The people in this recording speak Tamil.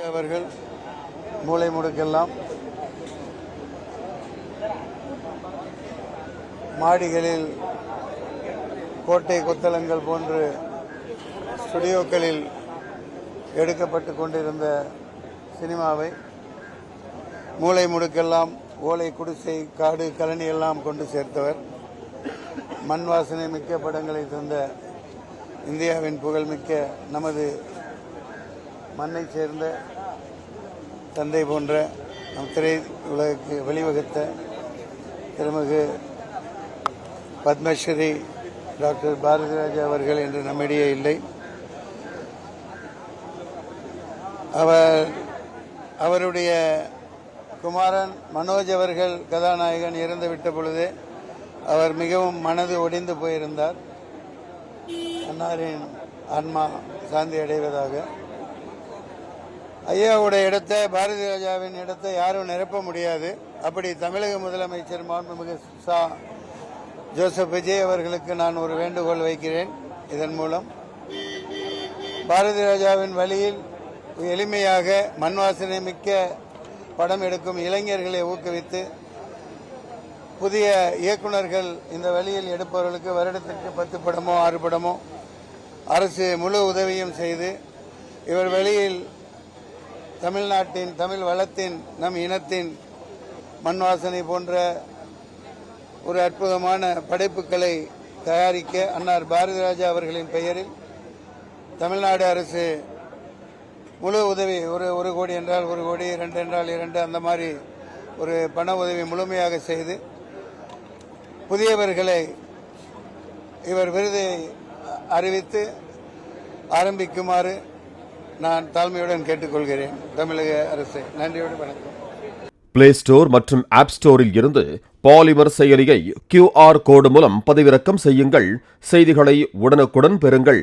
அவர்கள் மூளை முடுக்கெல்லாம் மாடிகளில் கோட்டை கொத்தளங்கள் போன்று ஸ்டுடியோக்களில் எடுக்கப்பட்டு கொண்டிருந்த சினிமாவை மூளை முடுக்கெல்லாம் ஓலை குடிசை காடு கழனி எல்லாம் கொண்டு சேர்த்தவர். மண் வாசனை மிக்க படங்களை தந்த இந்தியாவின் புகழ்மிக்க நமது மண்ணை சேர்ந்த தந்தை போன்ற நம் திரை உலகுக்கு வழிவகுத்த திருமிகு பத்மஸ்ரீ டாக்டர் பாரதி ராஜா அவர்கள் என்று நம்மிடையே இல்லை. அவருடைய குமாரன் மனோஜ் அவர்கள் கதாநாயகன் இறந்துவிட்ட பொழுது அவர் மிகவும் மனது ஒடிந்து போயிருந்தார். அன்னாரின் ஆன்மா சாந்தி அடைவதாக. ஐயாவுடைய இடத்தை, பாரதி ராஜாவின் இடத்தை யாரும் நிரப்ப முடியாது. அப்படி தமிழக முதலமைச்சர் மாண்புமிகு ஜோசப் விஜய் அவர்களுக்கு நான் ஒரு வேண்டுகோள் வைக்கிறேன். இதன் மூலம் பாரதி ராஜாவின் வழியில் எளிமையாக மண் வாசனை மிக்க படம் எடுக்கும் இளைஞர்களை ஊக்குவித்து புதிய இயக்குநர்கள் இந்த வழியில் எடுப்பவர்களுக்கு வருடத்திற்கு 10 படமோ 6 படமோ அரசு முழு உதவியும் செய்து இவர் வழியில் தமிழ்நாட்டின் தமிழ் வளத்தின் நம் இனத்தின் மண் வாசனை போன்ற ஒரு அற்புதமான படைப்புகளை தயாரிக்க அன்னார் பாரதி ராஜா அவர்களின் பெயரில் தமிழ்நாடு அரசு முழு உதவி ஒரு கோடி என்றால் 1 கோடி, 2 என்றால் 2, அந்த மாதிரி ஒரு பண உதவி முழுமையாக செய்து புதியவர்களை இவர் விருதை அறிவித்து ஆரம்பிக்குமாறு நான் தாழ்மையுடன் கேட்டுக்கொள்கிறேன் தமிழக அரசை. நன்றியோடு வணக்கம். பிளே ஸ்டோர் மற்றும் ஆப் ஸ்டோரில் இருந்து பாலிமர் செயலியை QR கோடு மூலம் பதிவிறக்கம் செய்யுங்கள். செய்திகளை உடனுக்குடன் பெறுங்கள்.